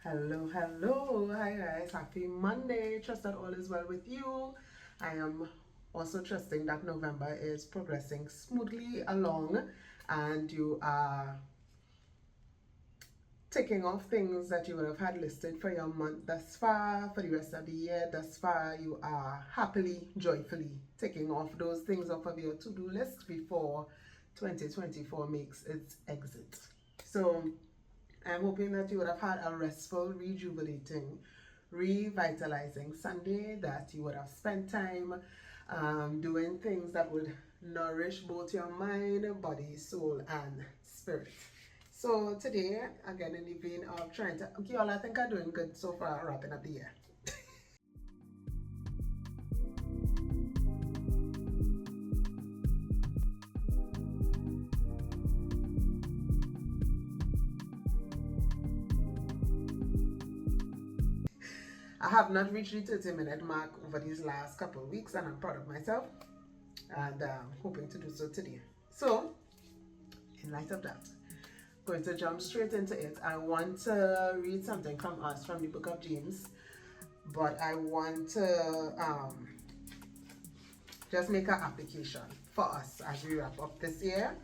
Hello. Hi guys. Happy Monday. Trust that all is well with you. I am also trusting that November is progressing smoothly along and you are ticking off things that you would have had listed for your month thus far, for the rest of the year thus far. You are happily, joyfully ticking off those things off of your to-do list before 2024 makes its exit. So I'm hoping that you would have had a restful, rejuvenating, revitalizing Sunday, that you would have spent time doing things that would nourish both your mind, body, soul, and spirit. So today, again, in the vein of trying to, okay, all I think I'm doing good so far, wrapping up the year. I have not reached the 30-minute mark over these last couple of weeks, and I'm proud of myself and hoping to do so today. So, in light of that, going to jump straight into it. I want to read something from us from the book of James, but I want to just make an application for us as we wrap up this year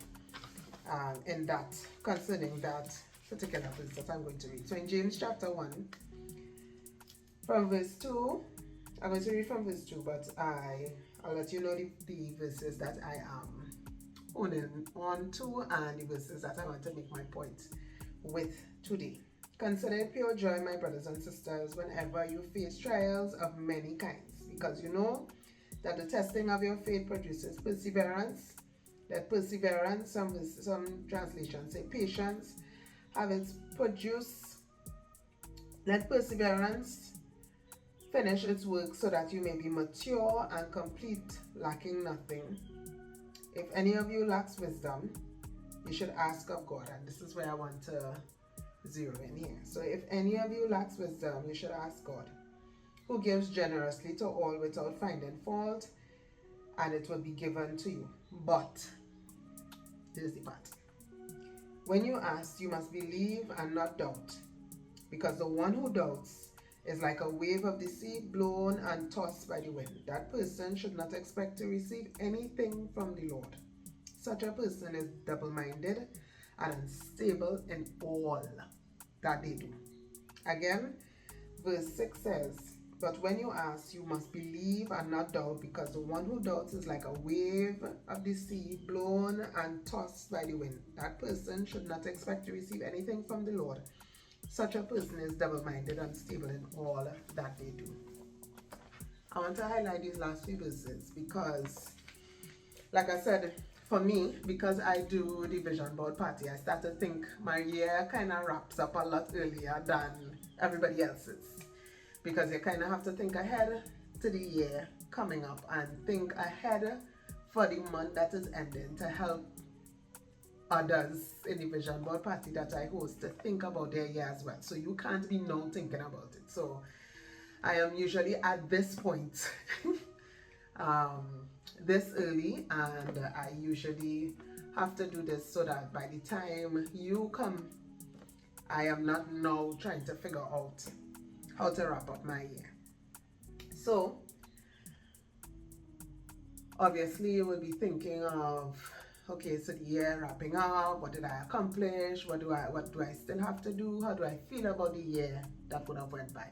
in that, concerning that particular verse that I'm going to read. So in James chapter 1, from verse 2, I'm going to read from verse 2, but I'll let you know the verses that I am on to and the verses that I want to make my point with today. Consider it pure joy, my brothers and sisters, whenever you face trials of many kinds, because you know that the testing of your faith produces perseverance. Let perseverance, some translations say patience, have its produce. Let perseverance finish its work so that you may be mature and complete, lacking nothing. If any of you lacks wisdom, you should ask of God. And this is where I want to zero in here. So if any of you lacks wisdom, you should ask God, who gives generously to all without finding fault, and it will be given to you. But, here's the part. When you ask, you must believe and not doubt, because the one who doubts is like a wave of the sea blown and tossed by the wind. That person should not expect to receive anything from the Lord. Such a person is double-minded and unstable in all that they do. Again, verse 6 says, but when you ask, you must believe and not doubt, because the one who doubts is like a wave of the sea blown and tossed by the wind. That person should not expect to receive anything from the Lord. Such a person is double-minded and unstable in all that they do. I want to highlight these last few verses because, like I said, for me, because I do the vision board party, I start to think my year kind of wraps up a lot earlier than everybody else's. Because you kind of have to think ahead to the year coming up and think ahead for the month that is ending to help others in the vision board party that I host to think about their year as well. So you can't be now thinking about it. So I am usually at this point this early, and I usually have to do this so that by the time you come, I am not now trying to figure out how to wrap up my year. So obviously you will be thinking of, okay, so the year wrapping up, what did I accomplish, what do I still have to do, how do I feel about the year that would have went by,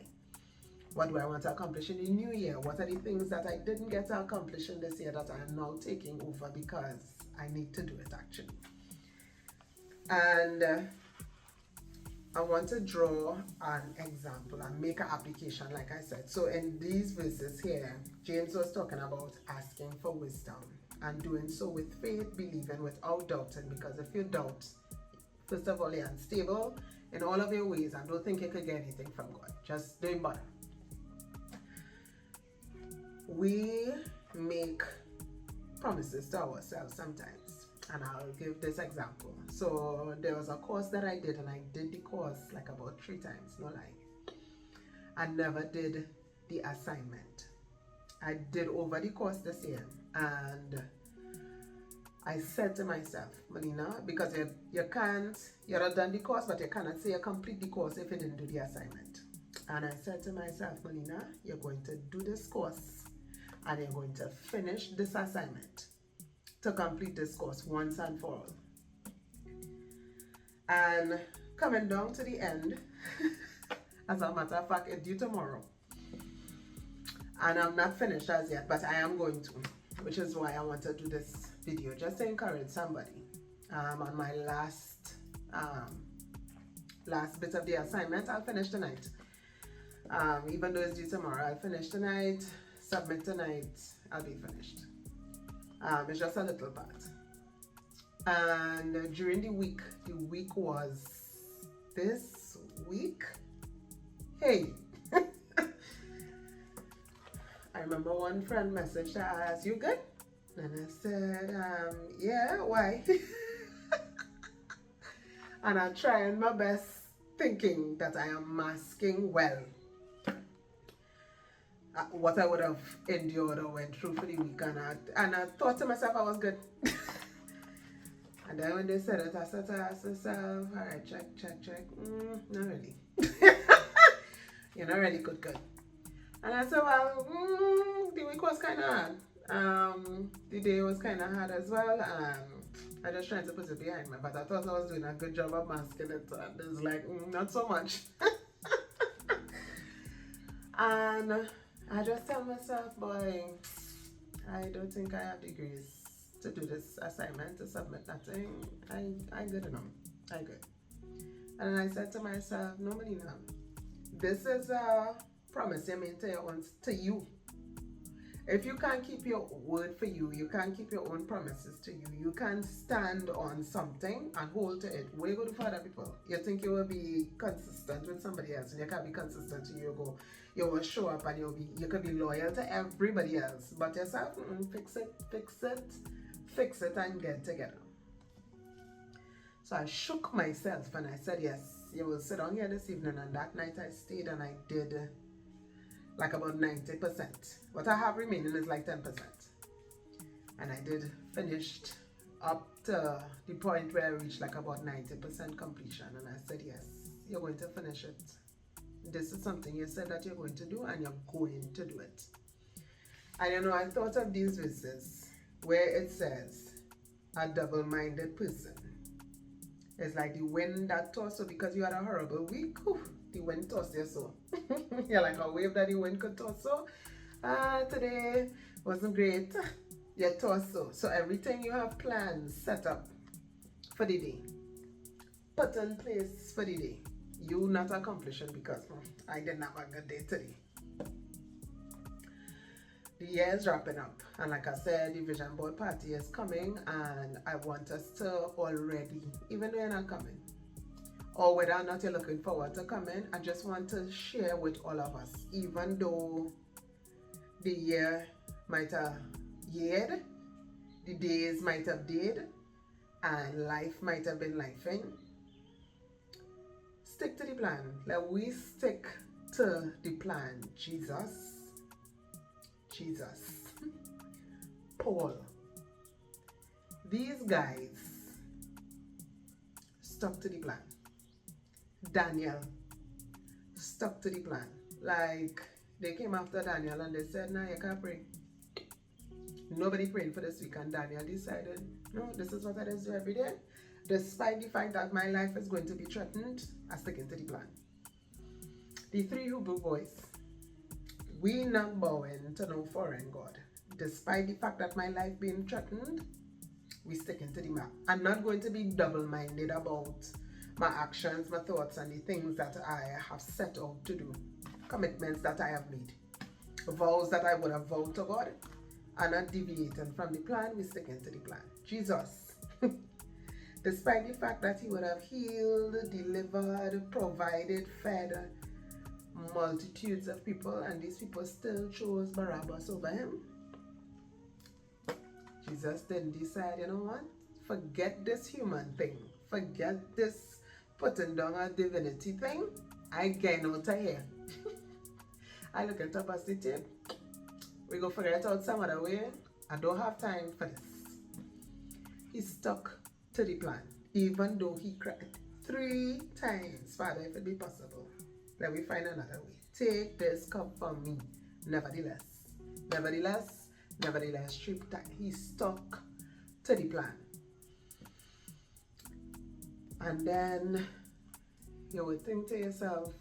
what do I want to accomplish in the new year, what are the things that I didn't get to accomplish in this year that I am now taking over because I need to do it actually. And I want to draw an example and make an application, like I said. So in these verses here, James was talking about asking for wisdom and doing so with faith, believing without doubting, because if you doubt, first of all, you're unstable in all of your ways and don't think you could get anything from God. Just don't bother. We make promises to ourselves sometimes. And I'll give this example. So there was a course that I did, and I did the course like about 3 times, no lie. I never did the assignment. I did over the course this year, and I said to myself, Melina, because you're not done the course, but you cannot say you complete the course if you didn't do the assignment. And I said to myself, Melina, you're going to do this course and you're going to finish this assignment to complete this course once and for all. And coming down to the end, as a matter of fact, it's due tomorrow. And I'm not finished as yet, but I am going to, which is why I want to do this video, just to encourage somebody. On my last bit of the assignment, I'll finish tonight. Even though it's due tomorrow, I'll finish tonight, submit tonight, I'll be finished. It's just a little part. And during the week was this week. Hey, I remember one friend messaged to ask, you good? And I said, yeah, why? And I'm trying my best, thinking that I am masking well what I would have endured or went through for the week. And I thought to myself I was good. And then when they said it, I said to myself, all right, check. Not really. You're not really good. And I said, well, the week was kind of hard. The day was kind of hard as well. I just tried to put it behind me, but I thought I was doing a good job of masking it. And it's like, not so much. And I just tell myself, boy, I don't think I have degrees to do this assignment, to submit nothing. I good enough. I good. And I said to myself, no, Melina, this is a promise you made to you. If you can't keep your word for you, you can't keep your own promises to you, you can't stand on something and hold to it. What are you going to do for other people? You think you will be consistent with somebody else and you can't be consistent to you. You will show up and you can be loyal to everybody else. But yourself, fix it and get together. So I shook myself and I said, yes, you will sit down here this evening. And that night I stayed and I did like about 90%. What I have remaining is like 10%. And I did finished up to the point where I reached like about 90% completion. And I said, yes, you're going to finish it. This is something you said that you're going to do and you're going to do it. And you know, I thought of these verses where it says, a double-minded person. It's like the wind that tossed you because you had a horrible week. The wind tossed you so. You're like a wave that the wind could toss so. Today wasn't great. You tossed so. So everything you have planned, set up for the day, put in place for the day, you not accomplishing because I didn't have a good day today. The year is wrapping up, and like I said, the vision board party is coming, and I want us to already, even though you're not coming, or whether or not you're looking forward to coming, I just want to share with all of us, even though the year might have yeared, the days might have did, and life might have been lifing, stick to the plan. Let we stick to the plan. Jesus, Paul, these guys stuck to the plan. Daniel stuck to the plan. Like, they came after Daniel and they said, nah, you can't pray. Nobody prayed for this week, and Daniel decided, no, this is what I do every day. Despite the fact that my life is going to be threatened, I'm sticking to the plan. The three Hebrew boys, we not bowing to no foreign god. Despite the fact that my life being threatened, we sticking to the map. I'm not going to be double-minded about my actions, my thoughts, and the things that I have set out to do. Commitments that I have made. Vows that I would have vowed to God. And not deviating from the plan, we sticking to the plan. Jesus. Despite the fact that he would have healed, delivered, provided, fed multitudes of people, and these people still chose Barabbas over him. Jesus didn't decide, you know what? Forget this human thing. Forget this putting down a divinity thing. I get out of here. I look at up the tape. We go figure it out some other way. I don't have time for this. he stuck to the plan, even though he cried 3 times. Father, if it be possible, let me find another way. Take this cup from me. Nevertheless, 3 times. He stuck to the plan. And then you would think to yourself,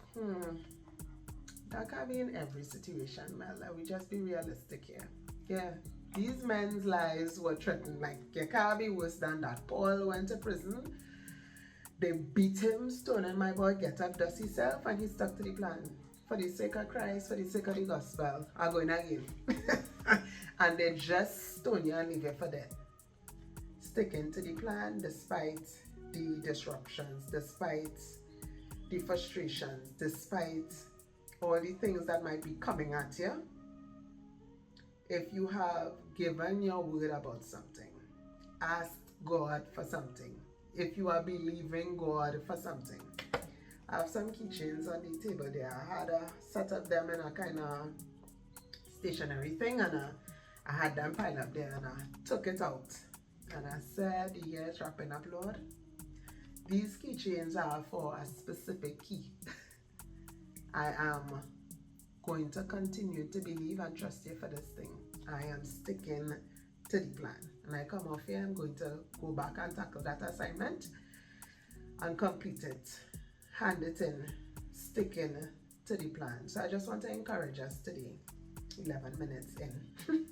that can't be in every situation. Well, let me just be realistic here. Yeah, these men's lives were threatened. Like, it can't be worse than that. Paul went to prison. They beat him, stoning my boy, get up, dust himself, and he stuck to the plan. For the sake of Christ, for the sake of the gospel, I'm going again. And they just stone you and leave you for dead. Sticking to the plan despite the disruptions, despite the frustrations, despite all the things that might be coming at you. If you have given your word about something, ask God for something. If you are believing God for something. I have some keychains on the table there. I had a set of them in a kind of stationary thing, and I had them piled up there, and I took it out. And I said, the year is wrapping up, Lord. These keychains are for a specific key. I am going to continue to believe and trust you for this thing. I am sticking to the plan. And I come off here, I'm going to go back and tackle that assignment and complete it. Hand it in, sticking to the plan. So I just want to encourage us today, 11 minutes in.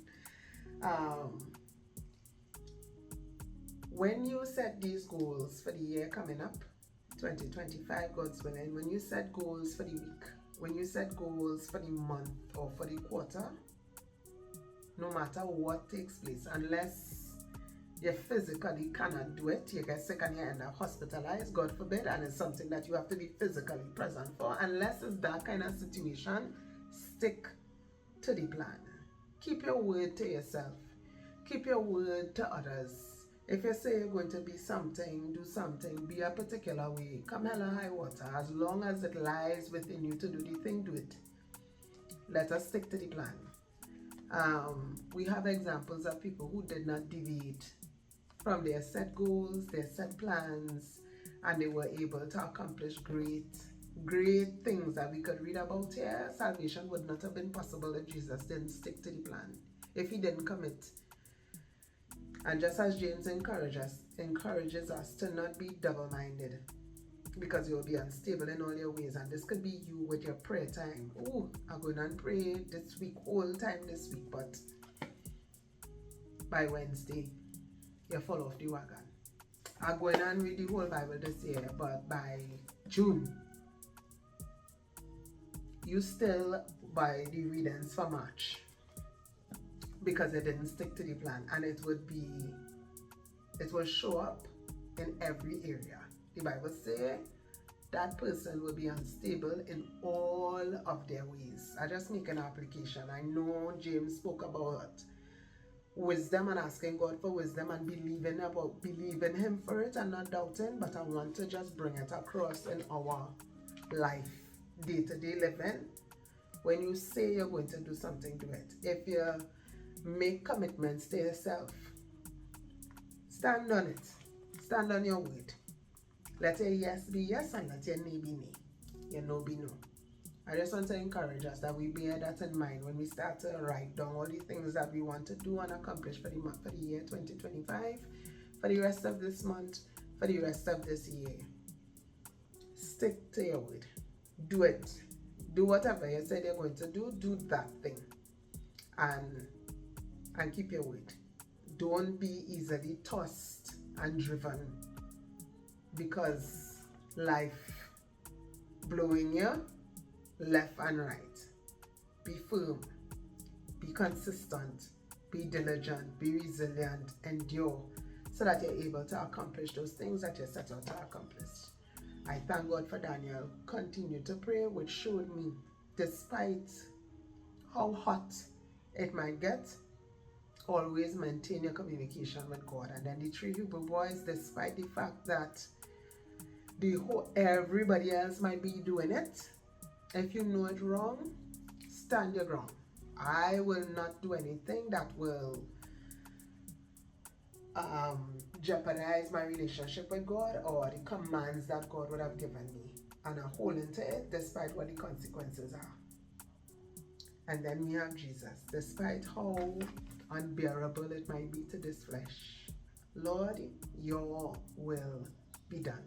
When you set these goals for the year coming up, 2025, God's willing, when you set goals for the week, when you set goals for the month or for the quarter, no matter what takes place, unless you physically cannot do it, you get sick and you end up hospitalized, God forbid, and it's something that you have to be physically present for, unless it's that kind of situation, stick to the plan. Keep your word to yourself. Keep your word to others. If you say you're going to be something, do something, be a particular way, come hell or high water, as long as it lies within you to do the thing, do it. Let us stick to the plan. We have examples of people who did not deviate from their set goals, their set plans, and they were able to accomplish great things that we could read about here. Salvation would not have been possible if Jesus didn't stick to the plan, if he didn't commit. And just as James encourages us to not be double-minded, because you will be unstable in all your ways. And this could be you with your prayer time. Oh, I'm going and pray this week, all time this week, but by Wednesday, you fall off the wagon. I'm going and read the whole Bible this year, but by June, you still buy the readings for March because it didn't stick to the plan, and it will show up in every area. The Bible says that person will be unstable in all of their ways. I just make an application. I know James spoke about wisdom and asking God for wisdom and believing him for it and not doubting, but I want to just bring it across in our life, day-to-day living. When you say you're going to do something, do it. If you make commitments to yourself, stand on it. Stand on your word. Let your yes be yes and let your nay be nay. Your no be no. I just want to encourage us that we bear that in mind when we start to write down all the things that we want to do and accomplish for the year 2025, for the rest of this month, for the rest of this year. Stick to your word. Do it. Do whatever you said you're going to do. Do that thing. And keep your word. Don't be easily tossed and driven because life blowing you left and right. Be firm, be consistent, be diligent, be resilient, endure, so that you're able to accomplish those things that you set out to accomplish. I thank God for Daniel. Continue to pray, which showed me, despite how hot it might get, always maintain your communication with God. And then the 3 Hebrew boys, despite the fact that everybody else might be doing it, if you know it wrong, stand your ground. I will not do anything that will jeopardize my relationship with God or the commands that God would have given me, and I'm holding to it despite what the consequences are. And then we have Jesus, despite how unbearable it might be to this flesh. Lord, your will be done.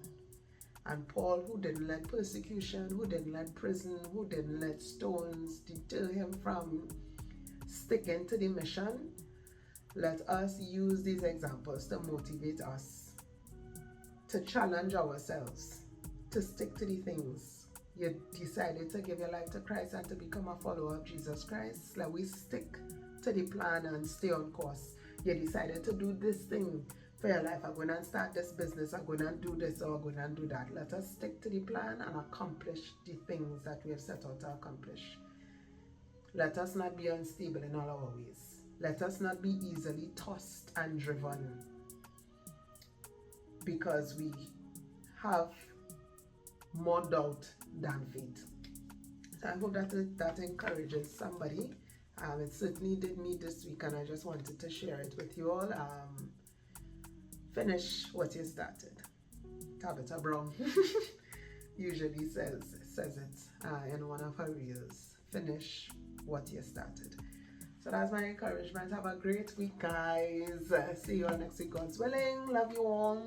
And Paul, who didn't let persecution, who didn't let prison, who didn't let stones deter him from sticking to the mission, let us use these examples to motivate us, to challenge ourselves, to stick to the things. You decided to give your life to Christ and to become a follower of Jesus Christ. Let we stick to the plan and stay on course. You decided to do this thing for your life. I'm going to start this business. I'm going to do this or I'm going to do that. Let us stick to the plan and accomplish the things that we have set out to accomplish. Let us not be unstable in all our ways. Let us not be easily tossed and driven because we have more doubt than faith. So I hope that encourages somebody. It certainly did me this week, and I just wanted to share it with you all. Finish what you started. Tabitha Brown usually says it in one of her reels. Finish what you started. So that's my encouragement. Have a great week, guys. See you all next week, God's willing. Love you all.